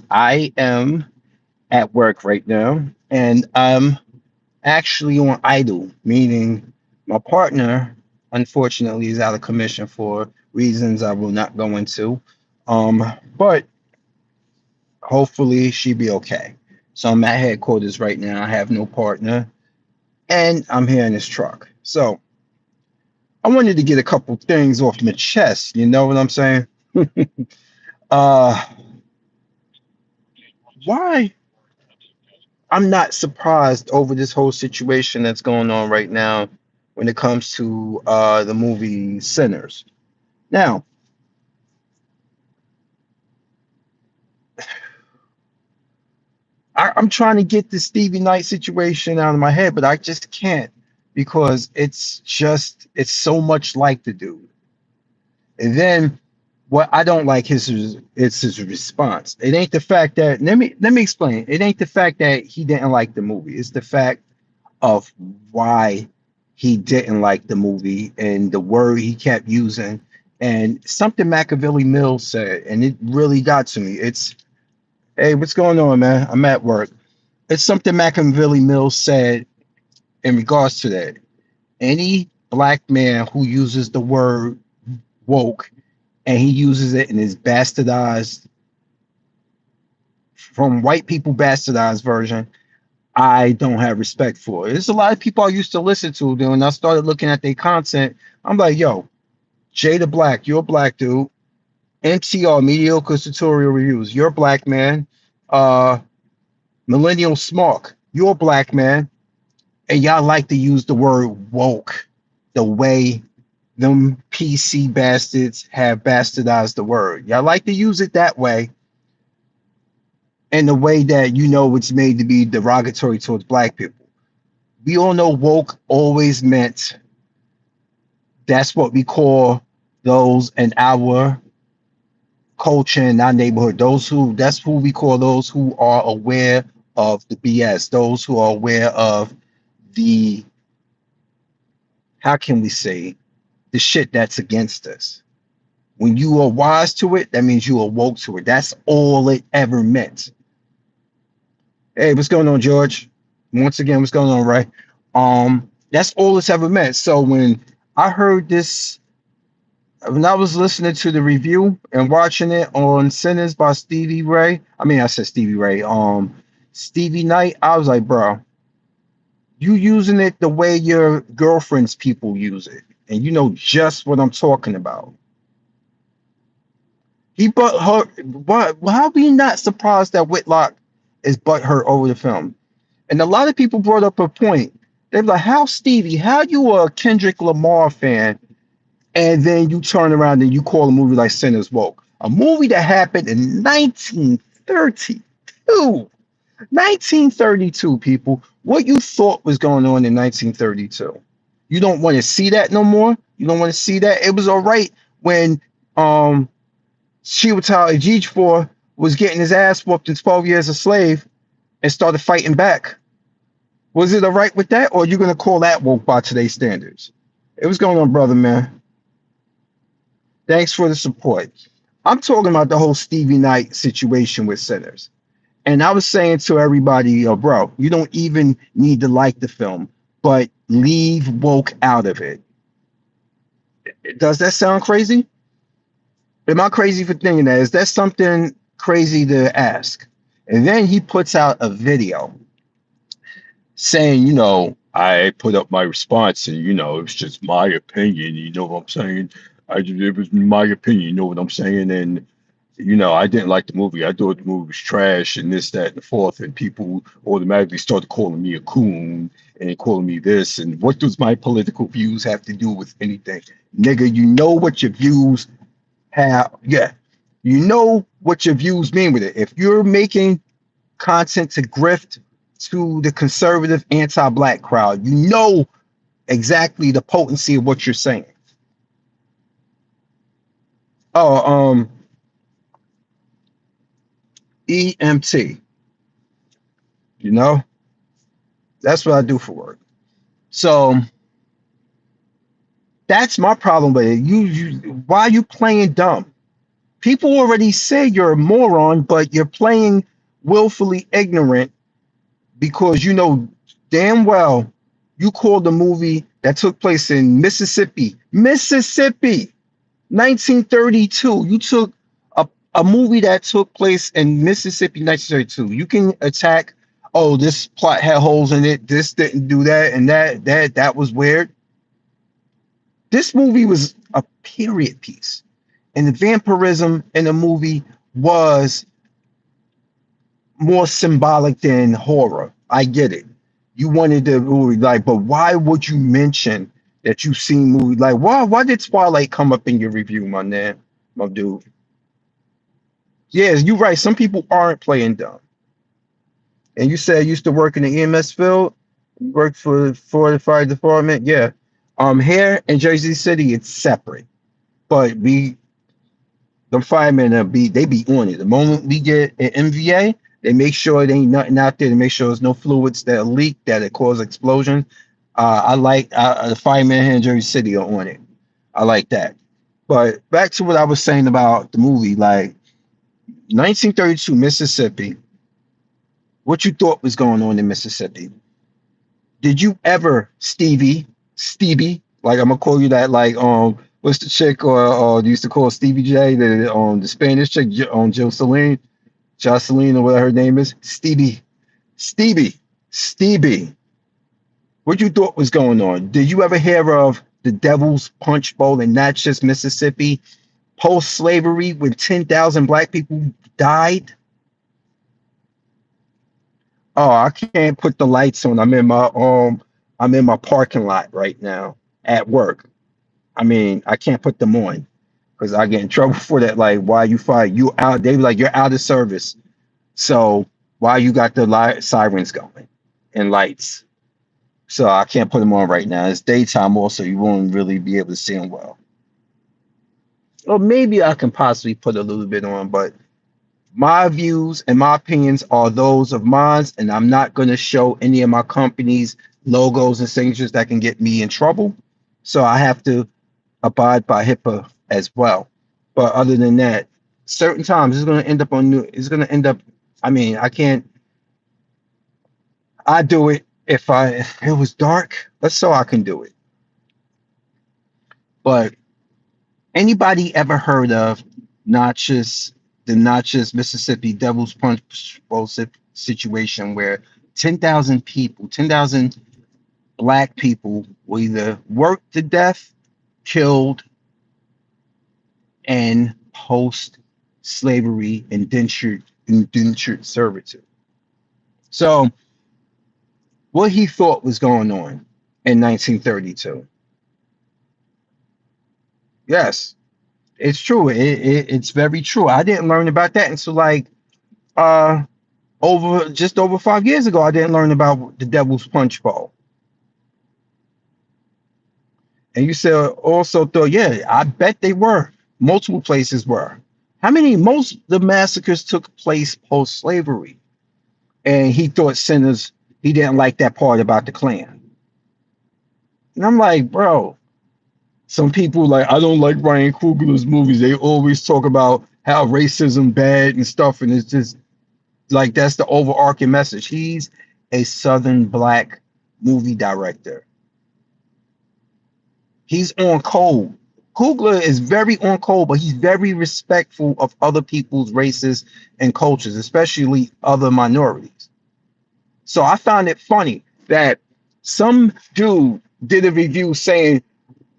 I am at work right now, and I'm actually on idle, meaning my partner, unfortunately, is out of commission for reasons I will not go into. But hopefully she be okay. So I'm at headquarters right now. I have no partner, and I'm here in this truck. So I wanted to get a couple things off my chest. You know what I'm saying? Uh, why I'm not surprised over this whole situation that's going on right now when it comes to the movie Sinners. Now, I'm trying to get the Stevie Knight situation out of my head, but I just can't because it's so much like the dude. And then what I don't like is his response. It ain't the fact that let me explain. It ain't the fact that he didn't like the movie. It's the fact of why he didn't like the movie and the word he kept using and something Machiavelli Mills said, and it really got to me. It's, hey, what's going on, man? I'm at work. It's something Machiavelli Mills said in regards to that. Any black man who uses the word woke and he uses it in his bastardized, from white people bastardized version, I don't have respect for. There's a lot of people I used to listen to. Then when I started looking at their content, I'm like, yo, Jada Black, you're a black dude. MTR, mediocre tutorial reviews, you're a black man. Uh, Millennial Smark, you're a black man. And y'all like to use the word woke the way them PC bastards have bastardized the word. Y'all like to use it that way, and the way that you know it's made to be derogatory towards black people. We all know woke always meant that's what we call those in our culture in our neighborhood. Those who that's who we call those who are aware of the BS, those who are aware of the, how can we say, the shit that's against us. When you are wise to it, that means you are woke to it. That's all it ever meant. Hey, what's going on, George? Once again, what's going on, Ray? That's all it's ever meant. So when I heard this, when I was listening to the review and watching it on Sinners by Stevie Ray, I mean, I said Stevie Ray, Stevie Knight, I was like, bro, you using it the way your girlfriend's people use it, and you know just what I'm talking about. He but her. Why? How are we not surprised that Whitlock is butthurt over the film? And a lot of people brought up a point. They're like, "How Stevie? How you a Kendrick Lamar fan, and then you turn around and you call a movie like Sinners woke? A movie that happened in 1932. 1932, people. What you thought was going on in 1932? You don't want to see that no more. You don't want to see that. It was all right when um Chiwetel Ejiofor was getting his ass whooped in 12 Years a Slave and started fighting back. Was it all right with that, or are you going to call that woke by today's standards? It was going on, brother, man. Thanks for the support. I'm talking about the whole Stevie Knight situation with Sinners. And I was saying to everybody, yo, bro, you don't even need to like the film, but leave woke out of it. Does that sound crazy? Am I crazy for thinking that? Is that something crazy to ask? And then he puts out a video saying, I put up my response and, it's just my opinion. You know what I'm saying? It was my opinion. You know what I'm saying? And, I didn't like the movie. I thought the movie was trash and this, that, and the fourth. And people automatically started calling me a coon and calling me this. And what does my political views have to do with anything? Nigga, you know what your views have. Yeah, you know what your views mean with it. If you're making content to grift to the conservative anti-black crowd, you know exactly the potency of what you're saying. Oh, EMT, you know, that's what I do for work. So that's my problem with it. Why are you playing dumb? People already say you're a moron, but you're playing willfully ignorant because you know damn well you called a movie that took place in Mississippi, 1932. You took a movie that took place in Mississippi, 1932. You can attack, oh, this plot had holes in it, this didn't do that, and that was weird. This movie was a period piece, and the vampirism in the movie was more symbolic than horror. I get it. You wanted the movie like, but why would you mention that you've seen movies like why did Twilight come up in your review, my man, my dude? Yes, you're right. Some people aren't playing dumb. And you said you used to work in the EMS field, you worked for the fire department. Yeah. Here in Jersey City, it's separate. But the firemen they be on it. The moment we get an MVA, they make sure there ain't nothing out there to make sure there's no fluids that leak that it cause explosion. I like the firemen here in Jersey City are on it. I like that. But back to what I was saying about the movie, like 1932 Mississippi. What you thought was going on in Mississippi? Did you ever Stevie? Like I'm gonna call you that. Like what's the chick or they used to call Stevie J, the Spanish chick on Jocelyn or whatever her name is, Stevie, Stevie. What you thought was going on? Did you ever hear of the Devil's Punch Bowl in Natchez, Mississippi, post-slavery, when 10,000 black people died? Oh, I can't put the lights on. I'm in my parking lot right now at work. I mean, I can't put them on because I get in trouble for that. Like, why you fired? You out? They be like, you're out of service. So why you got the sirens going and lights? So I can't put them on right now. It's daytime also. You won't really be able to see them well. Or maybe I can possibly put a little bit on, but my views and my opinions are those of mine, and I'm not going to show any of my company's logos and signatures that can get me in trouble. So I have to abide by HIPAA as well. But other than that, certain times it's going to end up on new. It's going to end up. I mean, I can't. I do it if it was dark. That's so I can do it. But anybody ever heard of Natchez, the Natchez, Mississippi Devil's Punch Bowl situation where 10,000 people, 10,000 black people were either worked to death, killed, and post-slavery indentured servitude. So what he thought was going on in 1932. Yes, it's true. It's very true. I didn't learn about that until like uh over 5 years ago. I didn't learn about the Devil's Punch Bowl. And you said also thought, yeah, I bet they were. Multiple places were. How many? Most of the massacres took place post slavery. And he thought sinners, he didn't like that part about the Klan. And I'm like, bro, some people like, I don't like Ryan Coogler's movies. They always talk about how racism bad and stuff. And it's just like, that's the overarching message. He's a Southern black movie director. He's on code. Coogler is very on code, but he's very respectful of other people's races and cultures, especially other minorities. So I found it funny that some dude did a review saying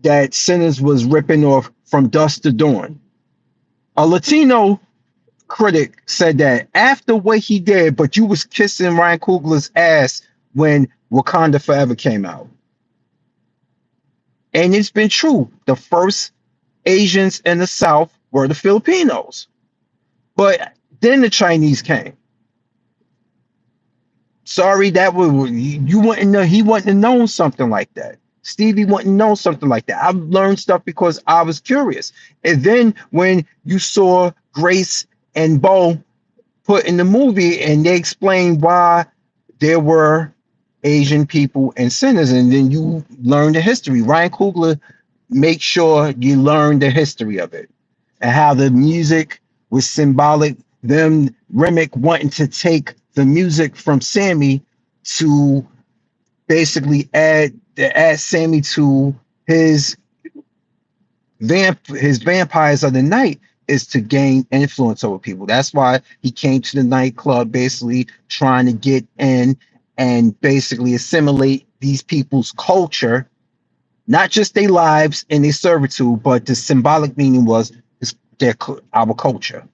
that Sinners was ripping off From Dusk to Dawn. A Latino critic said that after what he did, but you was kissing Ryan Coogler's ass when Wakanda Forever came out. And it's been true. The first Asians in the South were the Filipinos. But then the Chinese came. Sorry, that was you wouldn't know. He wouldn't have known something like that. Stevie wouldn't know something like that. I've learned stuff because I was curious. And then when you saw Grace and Bo put in the movie and they explained why there were Asian people and sinners, and then you learn the history. Ryan Coogler makes sure you learn the history of it. and how the music was symbolic. Them Remick wanting to take the music from Sammy to basically add Sammy to his his vampires of the night is to gain influence over people. That's why he came to the nightclub, basically trying to get in and basically assimilate these people's culture, not just their lives and their servitude, but the symbolic meaning was our culture.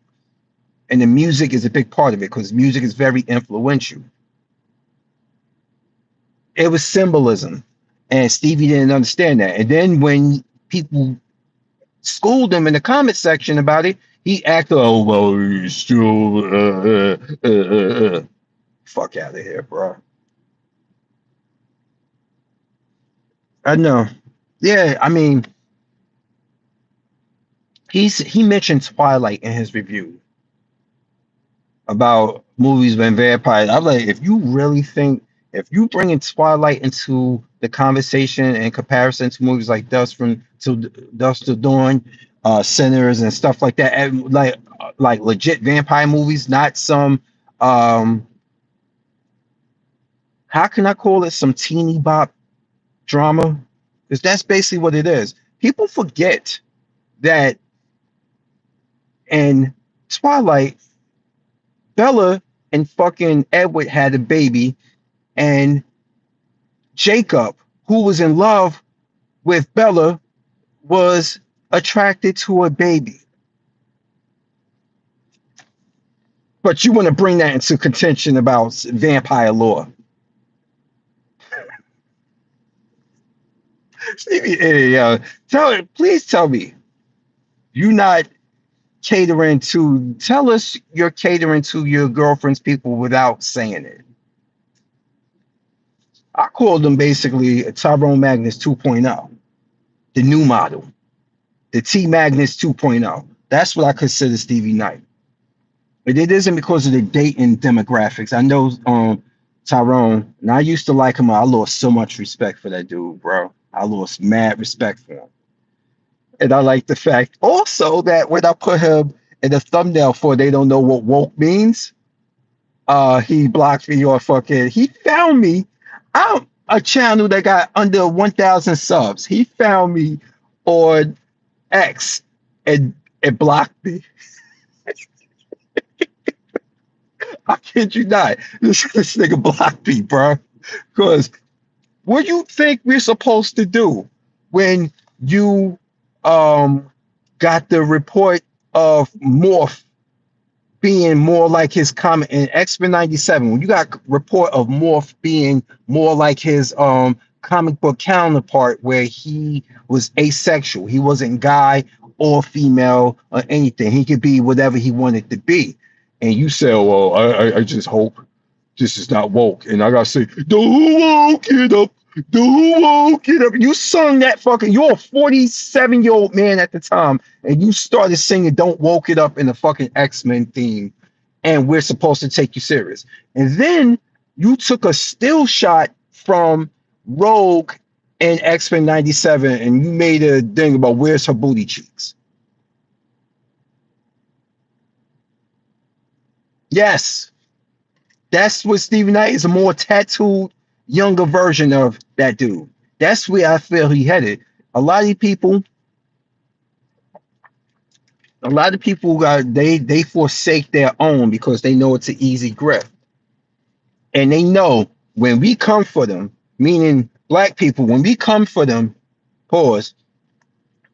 And the music is a big part of it because music is very influential. It was symbolism, and Stevie didn't understand that. And then when people schooled him in the comment section about it, he acted, oh well, he's still fuck out of here, bro. I know. Yeah, I mean, he mentioned Twilight in his review about movies and vampires. I'm like, if you really think, if you bring in Twilight into the conversation in comparison to movies like Dusk to Dawn, Sinners and stuff like that, and like legit vampire movies, not some how can I call it, some teeny bop drama? Because that's basically what it is. People forget that in Twilight, Bella and fucking Edward had a baby, and Jacob, who was in love with Bella, was attracted to a baby. But you want to bring that into contention about vampire lore. Stevie, please tell me you not tell us you're catering to your girlfriend's people without saying it. I call them basically a Tyrone Magnus 2.0, the new model, the T Magnus 2.0. That's what I consider Stevie Knight. But it isn't because of the dating demographics. I know Tyrone, and I used to like him. I lost so much respect for that dude, bro. I lost mad respect for him. And I like the fact also that when I put him in the thumbnail for They Don't Know What Woke Means, he blocked me or he found me. I'm a channel that got under 1,000 subs. He found me on X and blocked me. I kid you not. This nigga blocked me, bro. Because what do you think we're supposed to do when you got the report of Morph being more like his comic in X-Men 97? When you got report of Morph being more like his comic book counterpart, where he was asexual, he wasn't guy or female or anything, he could be whatever he wanted to be, and you say, well, I just hope this is not woke, and I gotta say, don't woke it up. Don't woke it up. You sung that fucking, you're a 47-year-old man at the time, and you started singing Don't Woke It Up in the fucking X-Men theme, and we're supposed to take you serious. And then you took a still shot from Rogue in X-Men 97, and you made a thing about where's her booty cheeks. Yes. That's what Stevie Knight is, a more tattooed, younger version of that dude. That's where I feel he headed. A lot of people got they forsake their own because they know it's an easy grip. And they know when we come for them, meaning black people, when we come for them, pause.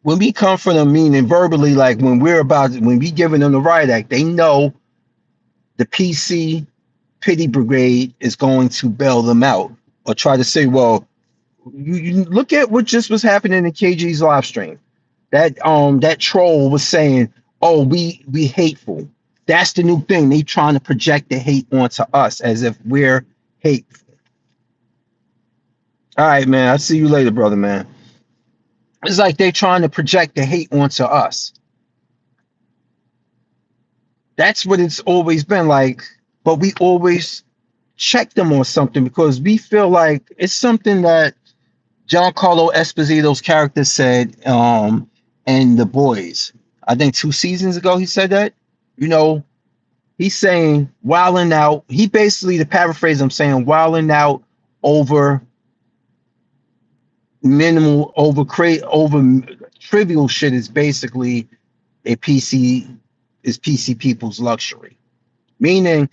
When we come for them, meaning verbally, like when we giving them the riot act, they know the PC pity brigade is going to bail them out or try to say, well, you look at what just was happening in KG's live stream. That troll was saying, oh, we hateful. That's the new thing. They trying to project the hate onto us as if we're hateful. All right, man. I'll see you later, brother, man. It's like they trying to project the hate onto us. That's what it's always been like, but we always check them on something because we feel like it's something that Giancarlo Esposito's character said in The Boys. I think 2 seasons ago he said that. You know, he's saying wilding out. He basically, to paraphrase, I'm saying wilding out over minimal, over trivial shit is basically a PC is PC people's luxury. Meaning,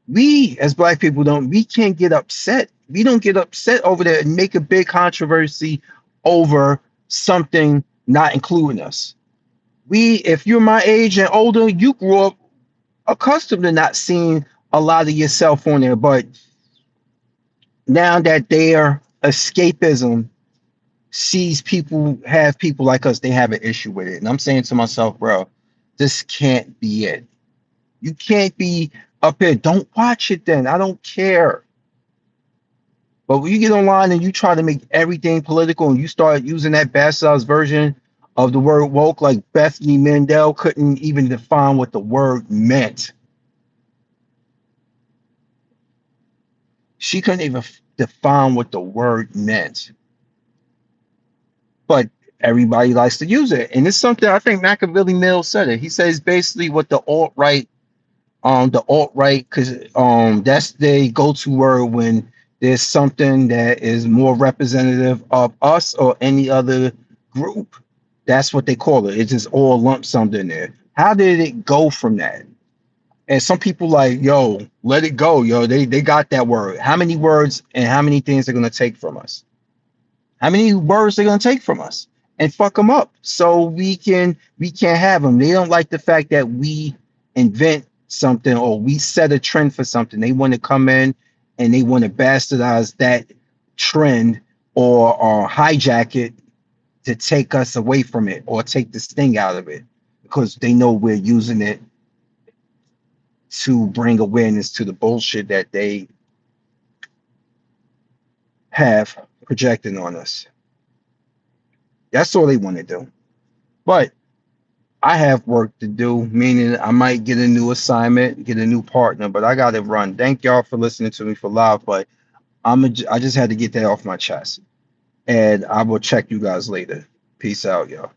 we as black people we can't get upset. We don't get upset over that and make a big controversy over something not including us. If you're my age and older, you grew up accustomed to not seeing a lot of yourself on there. But now that their escapism sees people have people like us, they have an issue with it. And I'm saying to myself, bro, this can't be it. You can't be up here. Don't watch it then. I don't care. But when you get online and you try to make everything political and you start using that bastardized version of the word woke, like Bethany Mandel couldn't even define what the word meant. She couldn't even define what the word meant. But everybody likes to use it. And it's something I think Machiavelli Mills said it. He says basically what the alt-right, because that's the go-to word when there's something that is more representative of us or any other group. That's what they call it. It's just all lump summed in there. How did it go from that? And some people like, yo, let it go, yo. They got that word. How many words and how many things they're gonna take from us? How many words they're gonna take from us and fuck them up so we can't have them. They don't like the fact that we invent something or we set a trend for something. They want to come in and they want to bastardize that trend or hijack it to take us away from it or take the sting out of it because they know we're using it to bring awareness to the bullshit that they have projected on us. That's all they want to do. But I have work to do, meaning I might get a new assignment, get a new partner, but I got to run. Thank y'all for listening to me for live, but I just had to get that off my chest. And I will check you guys later. Peace out, y'all.